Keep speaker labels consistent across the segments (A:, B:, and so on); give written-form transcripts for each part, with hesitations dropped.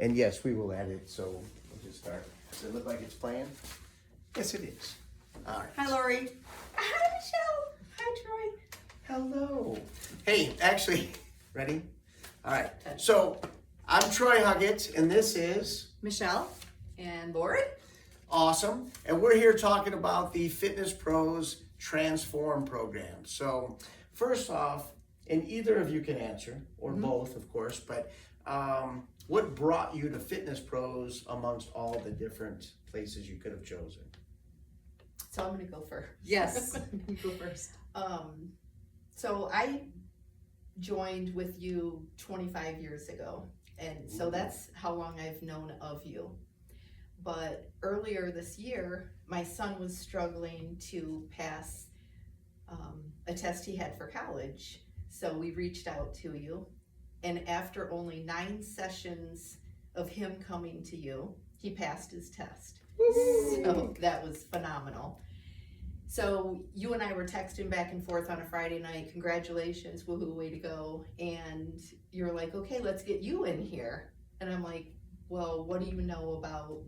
A: And yes, we will edit, so we'll just start. Does it look like it's playing? Yes, it is. All right.
B: Hi, Lori.
C: Hi, Michelle. Hi, Troy.
A: Hello. Hey, actually, ready? All right. So I'm Troy Huggett, and this is
B: Michelle.
C: And Lori.
A: awesome. And we're here talking about the Fitness Pros Transform program. So first off, and either of you can answer, or both, of course, but what brought you to Fitness Pros amongst all the different places you could have chosen?
C: So I'm going to go first.
B: Yes. You go first.
C: So I joined with you 25 years ago. And so that's how long I've known of you. But earlier this year, my son was struggling to pass a test he had for college. So we reached out to you. And after only 9 sessions of him coming to you, he passed his test. So that was phenomenal. So you and I were texting back and forth on a Friday night. Congratulations, woohoo, way to go. And you're like, okay, let's get you in here. And I'm like, well, what do you know about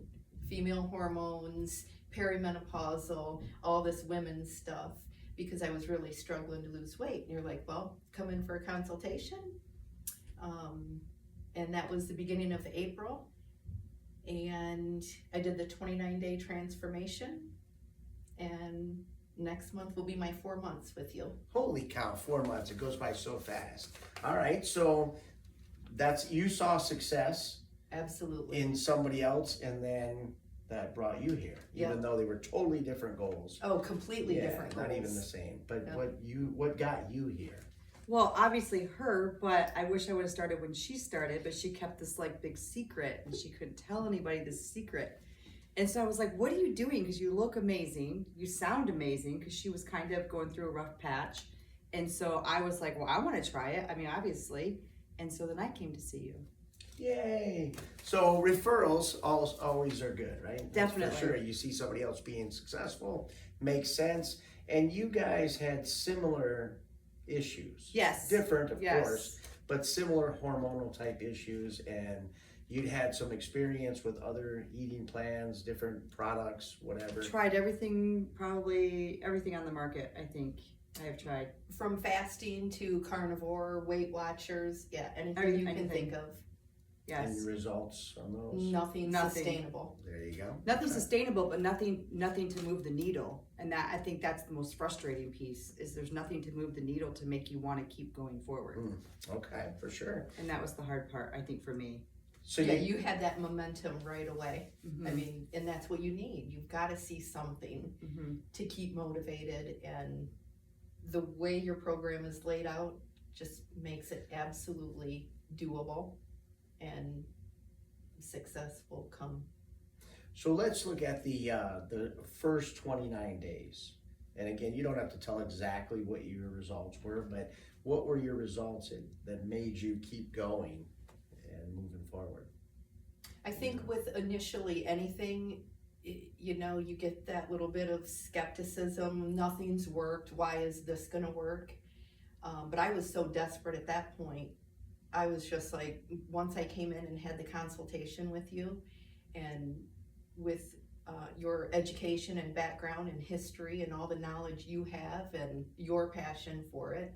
C: female hormones, perimenopausal, all this women's stuff? Because I was really struggling to lose weight. And you're like, well, come in for a consultation. And that was the beginning of April. And I did the 29-day transformation. And next month will be my 4 months with you.
A: Holy cow, 4 months. It goes by so fast. All right, so you saw success
C: Absolutely.
A: in somebody else, and then that brought you here, even
C: Yep.
A: though they were totally different goals.
C: Oh, completely different
A: not
C: goals.
A: even the same. But
C: Yep.
A: what got you here?
B: Well, obviously her, but I wish I would have started when she started, but she kept this like big secret and she couldn't tell anybody this secret. And so I was like, what are you doing? Because you look amazing. You sound amazing, because she was kind of going through a rough patch. And so I was like, well, I want to try it. I mean, obviously. And so then I came to see you.
A: Yay. So referrals always are good, right? That's
B: Definitely.
A: for sure. You see somebody else being successful, makes sense. And you guys had similar issues.
B: Yes.
A: Different, of
B: Yes.
A: course, but similar hormonal type issues. And you'd had some experience with other eating plans, different products, whatever.
B: Tried everything, probably everything on the market, I think I have tried.
C: From fasting to carnivore, Weight Watchers, anything you can think of.
B: Yes.
A: And results on those?
C: Nothing
B: Nothing.
C: sustainable.
A: There you go.
B: Nothing
A: Okay.
B: sustainable, but nothing to move the needle. And that, I think that's the most frustrating piece, is there's nothing to move the needle to make you want to keep going forward.
A: Okay, for sure.
B: And that was the hard part, I think, for me.
A: So
C: You had that momentum right away.
B: Mm-hmm.
C: I mean, and that's what you need. You've got to see something
B: Mm-hmm.
C: to keep motivated. And the way your program is laid out just makes it absolutely doable, and success will come.
A: So let's look at the first 29 days. And again, you don't have to tell exactly what your results were, but what were your results that made you keep going and moving forward?
C: I think with initially anything, you get that little bit of skepticism. Nothing's worked. Why is this going to work? But I was so desperate at that point. I was just like, once I came in and had the consultation with you, and with your education and background and history and all the knowledge you have and your passion for it,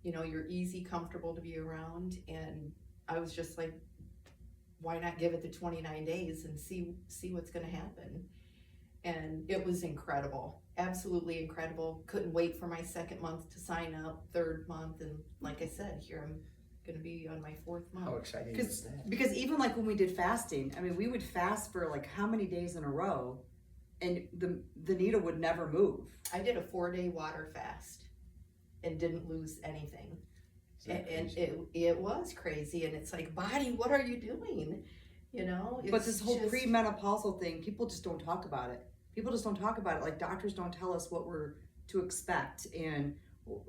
C: you're easy, comfortable to be around. And I was just like, why not give it the 29 days and see what's going to happen? And it was incredible, absolutely incredible. Couldn't wait for my 2nd month to sign up, 3rd month, and like I said, here I'm going to be on my 4th month.
A: How exciting is that?
B: Because even like when we did fasting, I mean, we would fast for like how many days in a row, and the needle would never move.
C: I did a 4-day water fast and didn't lose anything. And it was crazy. And it's like, body, what are you doing?
B: But this whole premenopausal thing, people just don't talk about it. People just don't talk about it. Like, doctors don't tell us what we're to expect, and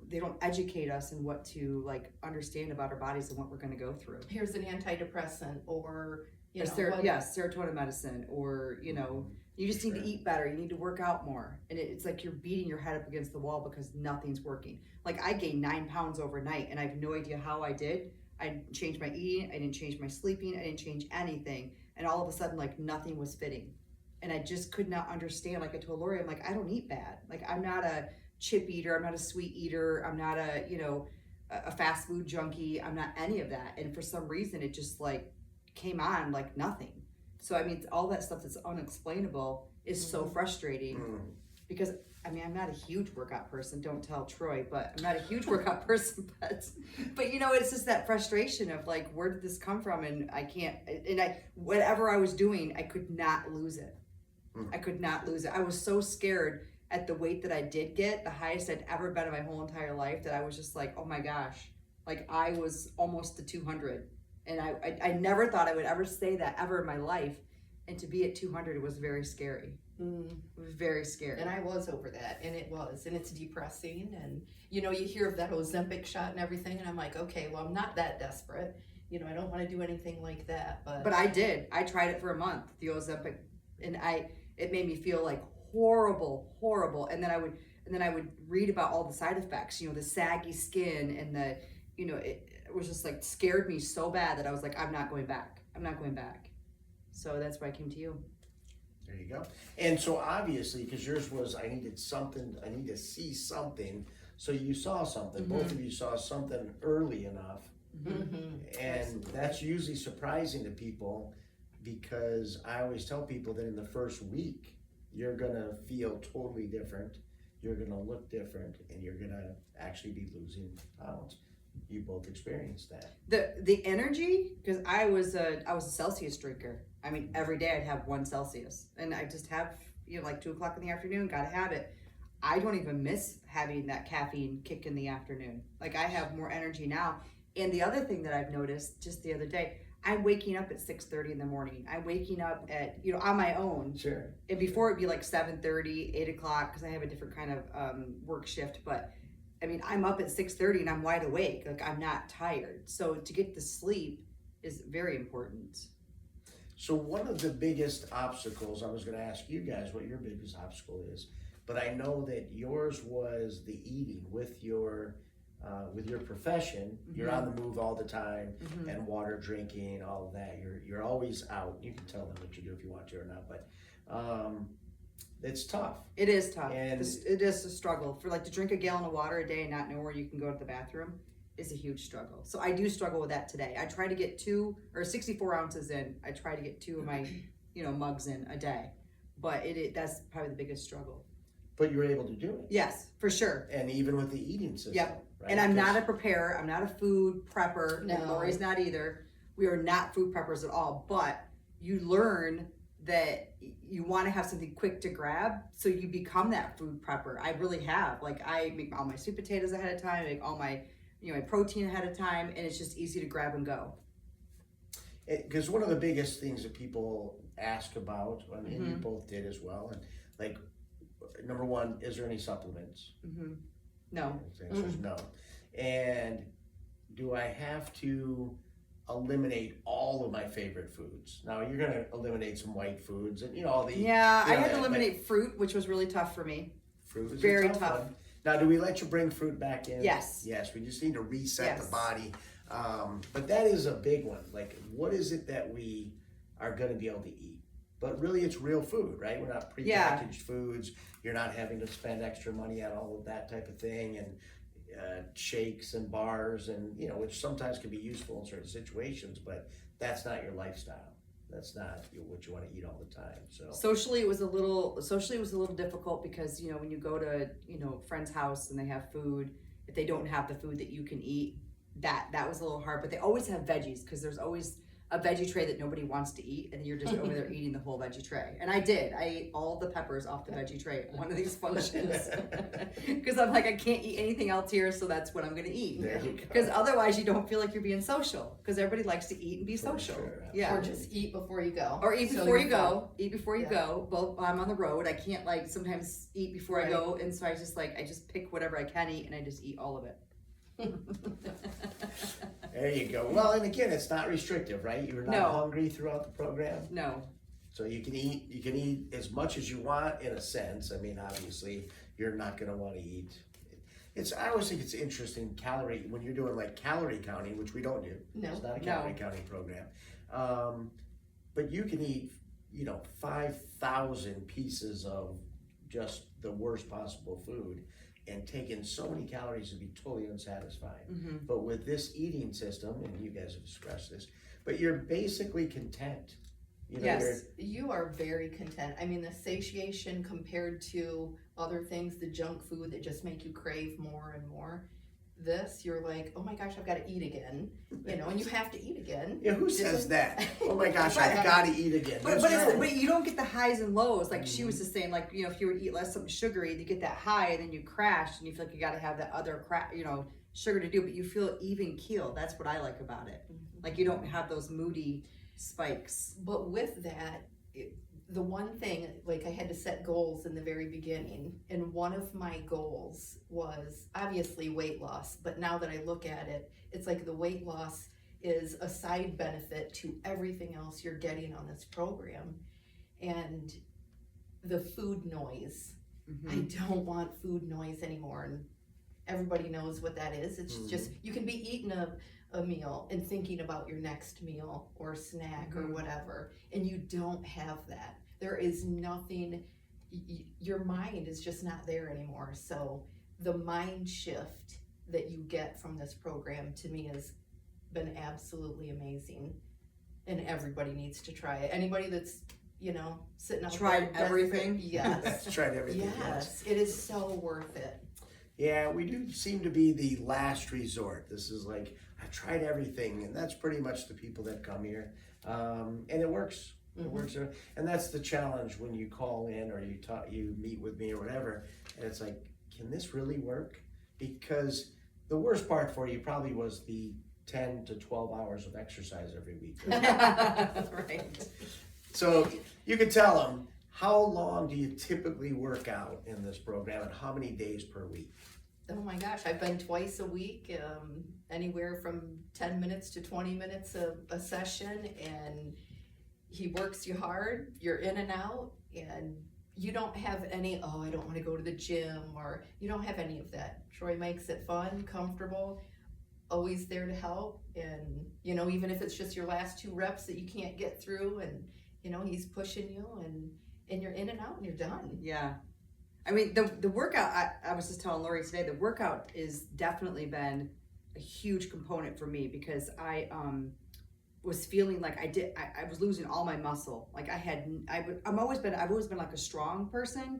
B: they don't educate us in what to like understand about our bodies and what we're going to go through.
C: Here's an antidepressant, or
B: serotonin medicine, or you just need to eat better, you need to work out more, and it's like you're beating your head up against the wall because nothing's working. Like, I gained 9 pounds overnight, and I have no idea how I did. I didn't change my eating, I didn't change my sleeping, I didn't change anything. And all of a sudden, like nothing was fitting. And I just could not understand. Like I told Lori, I'm like, I don't eat bad. Like I'm not a chip eater, I'm not a sweet eater, I'm not a, a fast food junkie, I'm not any of that. And for some reason, it just like came on like nothing. So I mean, all that stuff that's unexplainable is so frustrating because I mean, I'm not a huge workout person. Don't tell Troy, but I'm not a huge workout person. But it's just that frustration of like, where did this come from? And I can't. And whatever I was doing, I could not lose it. I could not lose it. I was so scared at the weight that I did get, the highest I'd ever been in my whole entire life, that I was just like, oh my gosh, like I was almost to 200, and I never thought I would ever say that ever in my life, and to be at 200, it was very scary. It was very scary.
C: And I was over that, and it's depressing, and you hear of that Ozempic shot and everything, and I'm like, okay, well, I'm not that desperate, I don't want to do anything like that, but
B: I did. I tried it for a month, the Ozempic, and it made me feel like horrible, and then I would read about all the side effects, the saggy skin, and it was just like scared me so bad that I was like, I'm not going back. So that's why I came to you.
A: There you go. And so obviously, because yours was, I need to see something. So you saw something. Both of you saw something early enough. And that's usually surprising to people, because I always tell people that in the first week, you're going to feel totally different. You're going to look different, and you're going to actually be losing pounds. You both experienced that.
B: The energy, because I was a Celsius drinker. I mean, every day I'd have 1 Celsius, and I just have, like 2 o'clock in the afternoon, gotta have it. I don't even miss having that caffeine kick in the afternoon. Like I have more energy now. And the other thing that I've noticed just the other day, I'm waking up at 6:30 in the morning. I'm waking up at, on my own.
A: Sure.
B: And before it'd be like 7:30, 8 o'clock, because I have a different kind of work shift. But I mean, I'm up at 6:30 and I'm wide awake. Like I'm not tired. So to get the sleep is very important.
A: So one of the biggest obstacles, I was going to ask you guys what your biggest obstacle is, but I know that yours was the eating with your profession. You're on the move all the time, and water drinking, all of that. You're always out. You can tell them what you do if you want to or not, but it's tough.
B: It is tough.
A: And
B: it is a struggle. For like to drink a gallon of water a day and not know where you can go to the bathroom is a huge struggle. So I do struggle with that today. I try to get 64 ounces in. I try to get 2 of my, mugs in a day, but that's probably the biggest struggle.
A: But you're able to do it.
B: Yes, for sure.
A: And even with the eating system.
B: Yep.
A: Right?
B: And I'm not a preparer. I'm not a food prepper.
C: No.
B: And Lori's not either. We are not food preppers at all. But you learn that you want to have something quick to grab, so you become that food prepper. I really have. Like I make all my sweet potatoes ahead of time. I make all my my protein ahead of time, and it's just easy to grab and go.
A: Because one of the biggest things that people ask about, and you both did as well, and like, number one, is there any supplements?
B: No.
A: The answer is no. And do I have to eliminate all of my favorite foods? Now you're going to eliminate some white foods and all the.
B: Yeah, I had to eliminate fruit, which was really tough for me.
A: Fruit is
B: very
A: a tough. One. Now, do we let you bring fruit back in?
B: Yes.
A: Yes, we just need to reset the body. But that is a big one. Like, what is it that we are going to be able to eat? But really, it's real food, right? We're not prepackaged foods. You're not having to spend extra money on all of that type of thing, and shakes and bars, and which sometimes can be useful in certain situations. But that's not your lifestyle. That's not what you want to eat all the time. So
B: socially, it was a little difficult because when you go to a friend's house and they have food, if they don't have the food that you can eat, that was a little hard. But they always have veggies, because there's always a veggie tray that nobody wants to eat, and you're just over there eating the whole veggie tray. And I ate all the peppers off the veggie tray at one of these functions, because I'm like, I can't eat anything else here, so that's what I'm going to eat. Because otherwise you don't feel like you're being social, because everybody likes to eat and be social.
A: Sure,
B: yeah.
C: Or just eat before you go.
B: Or eat before you go. Eat before you go. Both, I'm on the road. I can't sometimes eat before I go, and so I just pick whatever I can eat, and I just eat all of it.
A: There you go. Well, and again, it's not restrictive, right? You're not hungry throughout the program.
B: No.
A: So you can eat as much as you want, in a sense. I mean, obviously, you're not going to want to eat. I always think it's interesting when you're doing like calorie counting, which we don't do.
C: No.
A: It's not a calorie counting program. But you can eat, 5,000 pieces of just the worst possible food and take in so many calories and be totally unsatisfied. But with this eating system, and you guys have discussed this, but you're basically content.
B: Yes.
C: You are very content. I mean, the satiation compared to other things, the junk food that just make you crave more and more. This, you're like, oh my gosh, I've got to eat again, and you have to eat again.
A: Yeah, who says that? Oh my gosh, I've got to eat again.
B: But you don't get the highs and lows. Like she was just saying, like, if you were to eat less something sugary, you get that high and then you crash and you feel like you got to have that other sugar to do, but you feel even keeled. That's what I like about it. Like you don't have those moody spikes.
C: But with that, the one thing, like I had to set goals in the very beginning, and one of my goals was obviously weight loss, but now that I look at it, it's like the weight loss is a side benefit to everything else you're getting on this program. And the food noise, I don't want food noise anymore, and everybody knows what that is. It's just, you can be eating a meal and thinking about your next meal or snack or whatever, and you don't have that. There is nothing, your mind is just not there anymore. So the mind shift that you get from this program to me has been absolutely amazing, and everybody needs to try it. Anybody that's sitting out
B: tried
C: there
B: everything.
C: Yes.
A: Tried everything.
C: Yes, it is so worth it.
A: Yeah, we do seem to be the last resort. This is like, I've tried everything, and that's pretty much the people that come here. And it works. It works. And that's the challenge when you call in or you meet with me or whatever, and it's like, can this really work? Because the worst part for you probably was the 10 to 12 hours of exercise every week.
B: Right.
A: So you can tell them, how long do you typically work out in this program and how many days per week?
C: Oh my gosh, I've been twice a week, anywhere from 10 minutes to 20 minutes a session, and he works you hard, you're in and out, and you don't have any, I don't want to go to the gym, or you don't have any of that. Troy makes it fun, comfortable, always there to help, and even if it's just your last 2 reps that you can't get through, and he's pushing you, and you're in and out and you're done.
B: Yeah. I mean, the workout, I was just telling Lori today, the workout has definitely been a huge component for me, because I was feeling like I was losing all my muscle. Like I've always been like a strong person,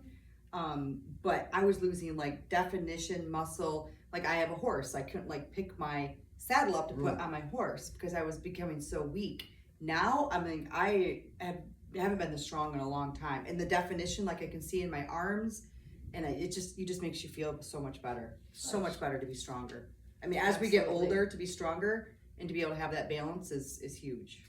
B: but I was losing like definition, muscle. Like I have a horse. I couldn't like pick my saddle up to put on my horse because I was becoming so weak. Now, I mean, I haven't been this strong in a long time. And the definition, like I can see in my arms, and it just makes you feel so much better. So much better to be stronger. I mean, as we get older, to be stronger and to be able to have that balance is huge.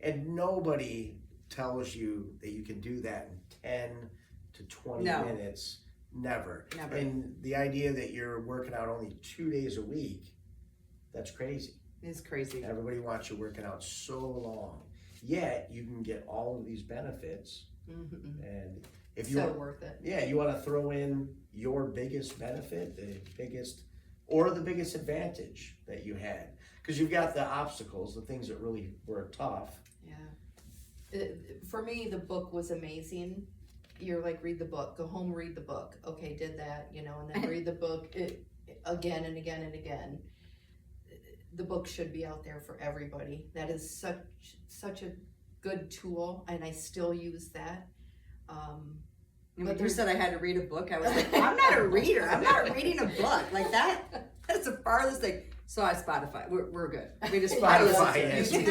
A: And nobody tells you that you can do that in 10 to 20 minutes. Never. And the idea that you're working out only 2 days a week, that's crazy.
B: It's crazy.
A: Everybody wants you working out so long. Yet you can get all of these benefits. And if you
C: worth it.
A: Yeah, you want to throw in your biggest benefit, the biggest advantage that you had. Because you've got the obstacles, the things that really were tough.
C: Yeah. For me, the book was amazing. You're like, read the book, go home, read the book. Okay, did that, and then read the book again and again and again. The book should be out there for everybody. That is such a good tool, and I still use that.
B: When you said I had to read a book, I was like, I'm not a reader. I'm not reading a book. Like that's the farthest thing. So I Spotify. We're good. We just
A: Spotify.
C: Yes.
A: You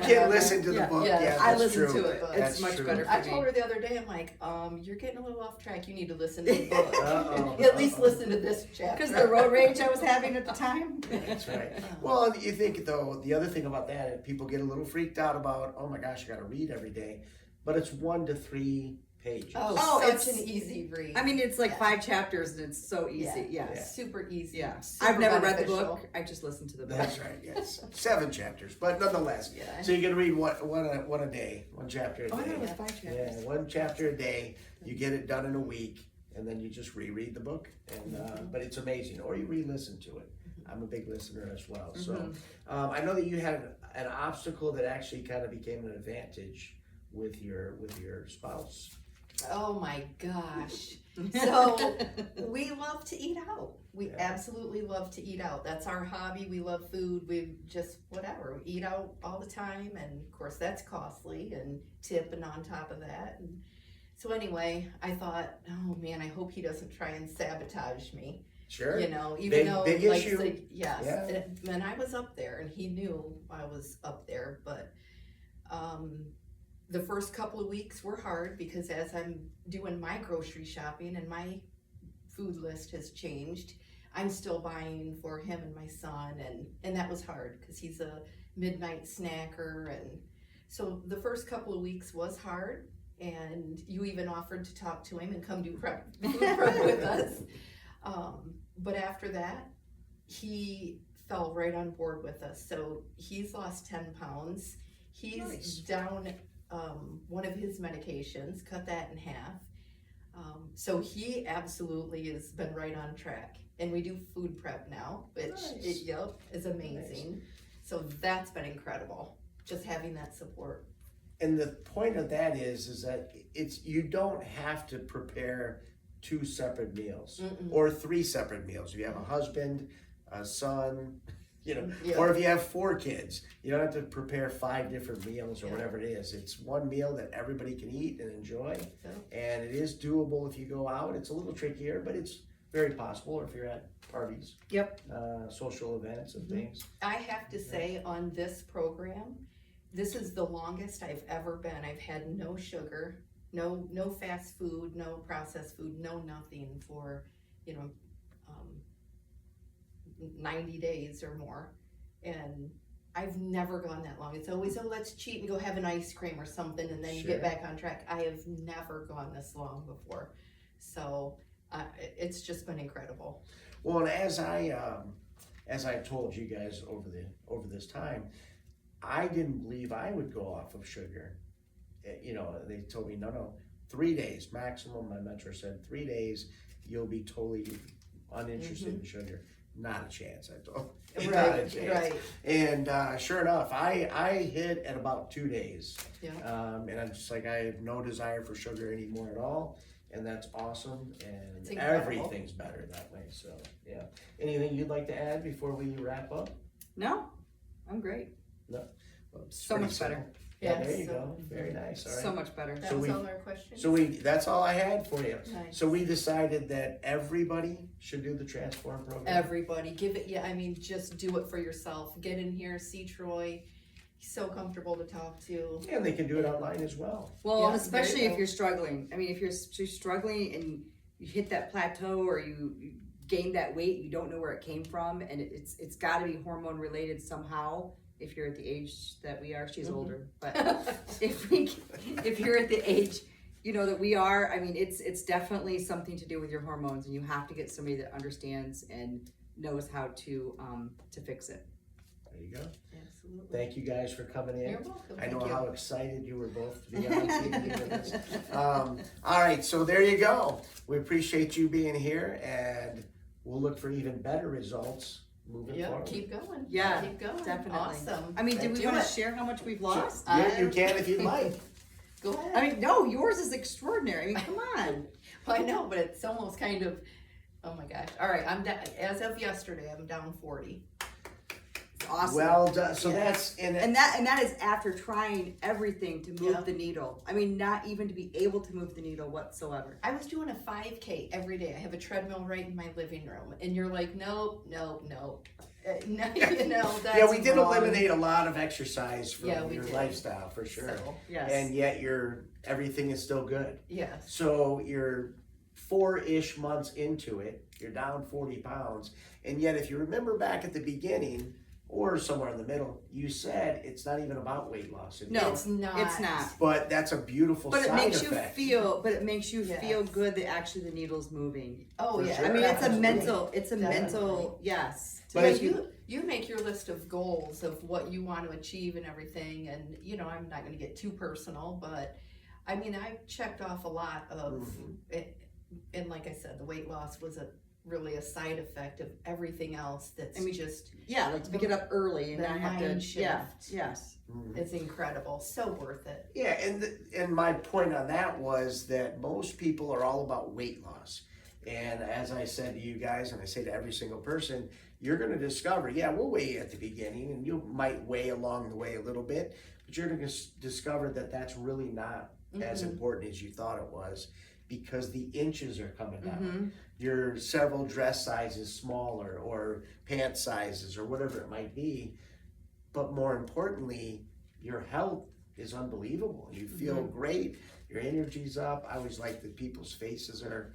A: can't listen to the book.
C: Yeah,
B: I
A: that's
B: listen
A: true.
B: to it. It's much better for me.
C: I told her the other day, I'm like, you're getting a little off track. You need to listen to the book. At least listen to this chapter.
B: Because the road rage I was having at the time.
A: That's right. Well, you think, though, the other thing about that is people get a little freaked out about, oh my gosh, I got to read every day. But it's 1 to 3 pages.
C: It's an easy read.
B: I mean, it's like 5 chapters and it's so easy. Yeah.
C: Super easy.
B: Yeah.
C: Super
B: I've never read the
C: beneficial.
B: book. I just listened to the book.
A: That's right, yes. 7 chapters, but nonetheless.
C: Yeah.
A: So you can read one a day, 1 chapter a day.
B: Oh, I know it was 5 chapters.
A: Yeah, 1 chapter a day. You get it done in a week, and then you just reread the book, and but it's amazing. Or you re-listen to it. I'm a big listener as well. So I know that you had an obstacle that actually kind of became an advantage with your spouse.
C: Oh my gosh. So we love to eat out. We absolutely love to eat out. That's our hobby. We love food. We just whatever. We eat out all the time, and of course that's costly and tipping on top of that. And so anyway, I thought, oh man, I hope he doesn't try and sabotage me.
A: Sure.
C: You know, even though
A: big
C: like
A: issue.
C: yes,
A: Yeah.
C: and I was up there, and he knew I was up there, but the first couple of weeks were hard because as I'm doing my grocery shopping and my food list has changed, I'm still buying for him and my son, and that was hard because he's a midnight snacker, and so the first couple of weeks was hard, and you even offered to talk to him and come do food prep with us. But after that, he fell right on board with us. So he's lost 10 pounds. He's
A: Nice.
C: down one of his medications, cut that in half. So he absolutely has been right on track. And we do food prep now, which
A: Nice.
C: is amazing. So that's been incredible, just having that support.
A: And the point of that is that you don't have to prepare 2 separate meals or 3 separate meals. If you have a husband, a son, or if you have 4 kids, you don't have to prepare 5 different meals or whatever it is. It's one meal that everybody can eat and enjoy, and it is doable if you go out. It's a little trickier, but it's very possible, or if you're at parties, social events and things.
C: I have to say, on this program, this is the longest I've ever been. I've had no sugar, no fast food, no processed food, no nothing for 90 days or more, and I've never gone that long. It's always, let's cheat and go have an ice cream or something, and then you get back on track. I have never gone this long before, so it's just been incredible.
A: Well, and as I told you guys over this time, I didn't believe I would go off of sugar. They told me no, 3 days maximum. My mentor said 3 days, you'll be totally uninterested in sugar. Not a chance, I told. Not a chance.
C: Right.
A: And sure enough, I hit at about 2 days.
C: Yeah.
A: And I'm just like, I have no desire for sugar anymore at all. And that's awesome. And
C: It's incredible.
A: everything's better that way. So, yeah. Anything you'd like to add before we wrap up?
B: No, I'm great.
A: No. Well, it's
B: So
A: pretty
B: much better.
A: simple. Yeah, there you
C: so-
A: go. Very nice. All right.
B: So much better.
C: That
A: So
C: was
A: we-
C: all our questions.
A: So that's all I had for you.
C: Nice.
A: So we decided that everybody should do the Transform program.
C: Everybody, give it. Yeah, I mean, just do it for yourself. Get in here, see Troy. He's so comfortable to talk to.
A: And they can do it online as well.
B: Well,
C: Yeah,
B: especially
C: there you
B: if
C: go.
B: you're struggling. I mean, if you're struggling and you hit that plateau or you gain that weight, you don't know where it came from, and it's got to be hormone related somehow. If you're at the age that we are, she's older, but if you're at the age, that we are, I mean, it's definitely something to do with your hormones, and you have to get somebody that understands and knows how to fix it.
A: There you go.
C: Absolutely.
A: Thank you guys for coming in.
C: You're welcome.
A: I know
C: Thank you.
A: how excited you were both to be on TV with us. All right, so there you go. We appreciate you being here, and we'll look for even better results moving
C: Yep,
A: forward.
C: keep going.
B: Yeah,
C: keep going.
B: definitely.
C: Awesome.
B: I mean, do we
C: Do
B: want to
C: it.
B: share how much we've lost?
A: Yeah, you can if you'd like.
C: Go ahead.
B: I mean, no, yours is extraordinary. I mean, come on.
C: I know, but it's almost kind of. Oh my gosh! All right, I'm down. As of yesterday, I'm down 40.
B: It's awesome.
A: Well done. So
C: Yeah.
A: that's
B: And that is after trying everything to move
C: Yeah.
B: the needle. I mean, not even to be able to move the needle whatsoever.
C: I was doing a 5K every day. I have a treadmill right in my living room, and you're like, nope. No, that's
A: yeah, we did
C: wrong.
A: eliminate a lot of exercise from
C: Yeah, we
A: your
C: did.
A: lifestyle for sure.
C: So,
B: Yes.
A: And yet everything is still good.
C: yes.
A: So you're 4-ish months into it, you're down 40 pounds. And yet if you remember back at the beginning or somewhere in the middle, you said it's not even about weight loss anymore.
B: No,
C: It's not.
B: it's not.
A: But that's a beautiful
B: But it
A: side
B: makes
A: effect.
B: it makes you
C: Yes.
B: feel good that actually the needle's moving.
C: Oh
A: For
C: yeah.
A: sure.
B: I mean, it's a
A: Absolutely.
B: mental,
C: Definitely.
B: yes.
A: But
C: Yeah,
A: if
C: you make your list of goals of what you want to achieve and everything, and I'm not going to get too personal, but I mean, I checked off a lot of and like I said, the weight loss was really a side effect of everything else that's just
B: Yeah, like to get up early and
C: the
B: not have to.
C: mind
B: Yeah.
C: shift.
B: Yes.
C: It's incredible, so worth it.
A: Yeah, and my point on that was that most people are all about weight loss. And as I said to you guys, and I say to every single person, you're going to discover, yeah, we'll weigh you at the beginning, and you might weigh along the way a little bit, but you're going to discover that that's really not as important as you thought it was, because the inches are coming down. You're several dress sizes smaller, or pant sizes, or whatever it might be. But more importantly, your health is unbelievable. You feel great. Your energy's up. I always like that people's faces are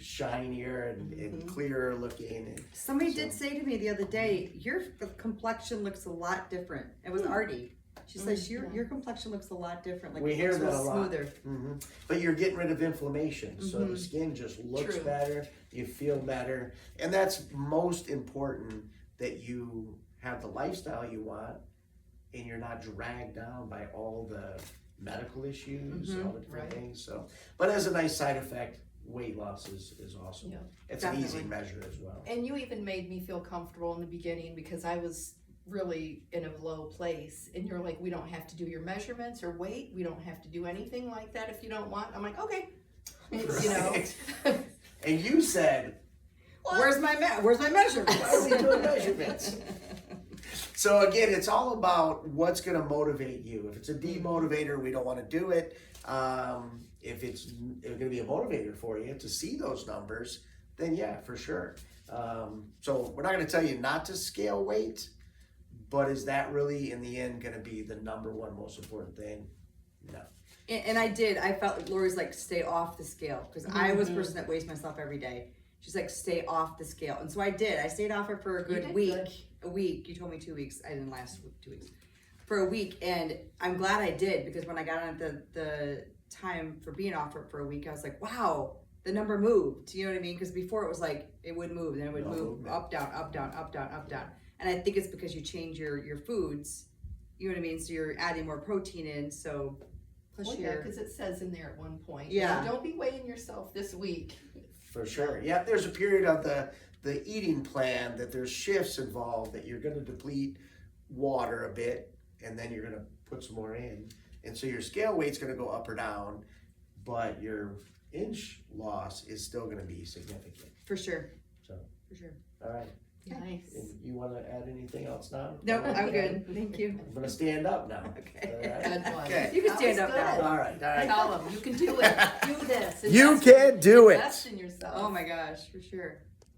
A: shinier and clearer looking. And
B: Somebody did say to me the other day, your complexion looks a lot different. It was Artie. She says your complexion looks a lot different. Like
A: we
B: it
A: hear
B: looks
A: that
B: real
A: a lot.
B: smoother.
A: But you're getting rid of inflammation, so the skin just looks better. You feel better, and that's most important, that you have the lifestyle you want, and you're not dragged down by all the medical issues, all the different things. So, but as a nice side effect, weight loss is awesome.
C: Yeah.
A: It's an easy
B: Definitely.
A: measure as well.
C: And you even made me feel comfortable in the beginning, because I was really in a low place, and you're like, we don't have to do your measurements or weight, we don't have to do anything like that if you don't want. I'm like, okay. You know.
A: And you said,
B: Where's my measurements?
A: why are we doing measurements? So again, it's all about what's going to motivate you. If it's a demotivator, we don't want to do it. If it's going to be a motivator for you to see those numbers, then yeah, for sure. So we're not going to tell you not to scale weight, but is that really in the end going to be the number one most important thing? No.
B: And I did. I felt like Lori's like, stay off the scale, because I was a person that weighs myself every day. She's like, stay off the scale. And so I did. I stayed off it for a good week. A week. You told me 2 weeks. I didn't last 2 weeks. For a week. And I'm glad I did, because when I got on the time for being off it for a week, I was like, wow, the number moved. You know what I mean? Because before it was like, it would move, then it would move up, down, up, down, up, down, up, down. And I think it's because you change your foods. You know what I mean? So you're adding more protein in. So plus
C: yeah, because it says in there at one point,
B: Yeah.
C: don't be weighing yourself this week.
A: For sure. Yeah, there's a period of the eating plan that there's shifts involved, that you're going to deplete water a bit, and then you're going to put some more in. And so your scale weight's going to go up or down, but your inch loss is still going to be significant.
B: For sure.
A: So,
B: For sure.
A: all right.
C: Nice.
A: And you want to add anything else now?
B: No, I'm good. Thank you.
A: I'm going to stand up now.
B: Okay.
A: All right?
C: Good one.
A: Okay.
B: You can
C: That
B: stand
C: was
B: up now.
C: good.
A: All right. All right.
C: Tell them you can do it. Do this.
A: You
C: Invest
A: can do it.
C: Invest in yourself.
B: Oh my gosh, for sure.